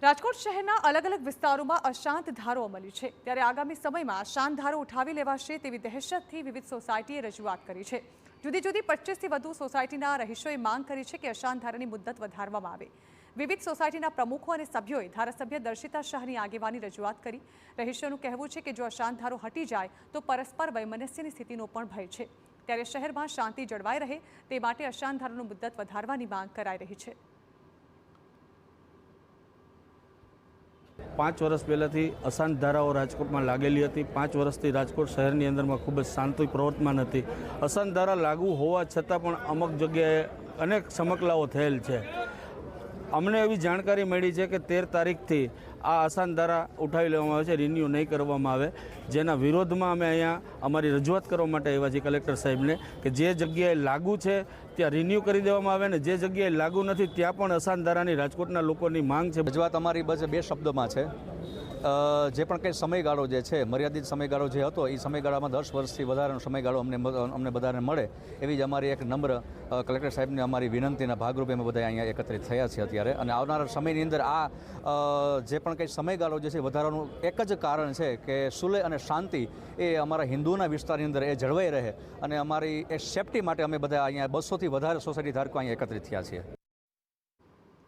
રાજકોટ શહેરના અલગ અલગ વિસ્તારોમાં અશાંત ધારો અમલી છે ત્યારે આગામી સમયમાં અશાંત ધારો ઉઠાવી લેવાશે તેવી દહેશતથી વિવિધ સોસાયટીએ રજૂઆત કરી છે। જુદી જુદી 25થી વધુ સોસાયટીના રહીશોએ માંગ કરી છે કે અશાંત ધારાની મુદ્દત વધારવામાં આવે। વિવિધ સોસાયટીના પ્રમુખો અને સભ્યોએ ધારાસભ્ય દર્શિતા શાહની આગેવાની રજૂઆત કરી। રહીશોનું કહેવું છે કે જો અશાંત ધારો હટી જાય તો પરસ્પર વૈમનસ્યની સ્થિતિનો પણ ભય છે। ત્યારે શહેરમાં શાંતિ જળવાઈ રહે તે માટે અશાંત ધારાની મુદ્દત વધારવાની માંગ કરાઈ રહી છે। 5 વર્ષ પહેલાંથી અશાંત ધારાઓ રાજકોટમાં લાગેલી હતી। 5 વર્ષથી રાજકોટ શહેરની અંદરમાં ખૂબ જ શાંતિ પ્રવર્તમાન હતી। અશાંત ધારા લાગુ હોવા છતાં પણ અમુક જગ્યાએ અનેક સમકલાઓ થયેલ છે। અમને એવી જાણકારી મળી છે કે 13 તારીખથી આ અશાંત ધારા ઉઠાવી લેવામાં આવે છે, રિન્યૂ નહીં કરવામાં આવે, જેના વિરોધમાં અમે અહીંયા અમારી રજૂઆત કરવા માટે આવ્યા છીએ કલેક્ટર સાહેબને કે જે જગ્યાએ લાગુ છે ત્યાં રિન્યૂ કરી દેવામાં આવે ને જે જગ્યાએ લાગુ નથી ત્યાં પણ અશાંત ધારાની રાજકોટના લોકોની માંગ છે। રજૂઆત અમારી બસ 2 શબ્દોમાં છે। જે પણ કંઈ સમયગાળો જે છે, મર્યાદિત સમયગાળો જે હતો એ સમયગાળામાં 10 વર્ષથી વધારેનો સમયગાળો અમને બધાને મળે એવી જ અમારી એક નમ્ર કલેક્ટર સાહેબને અમારી વિનંતીના ભાગરૂપે અમે બધા અહીંયા એકત્રિત થયા છીએ અત્યારે। અને આવનારા સમયની અંદર આ જે પણ કંઈ સમયગાળો જે છે વધારવાનું એક જ કારણ છે કે સુલેહ અને શાંતિ એ અમારા હિન્દુઓના વિસ્તારની અંદર એ જળવાઈ રહે અને અમારી એ સેફટી માટે અમે બધા અહીંયા 200થી વધારે સોસાયટી ધારકો અહીંયા એકત્રિત થયા છીએ।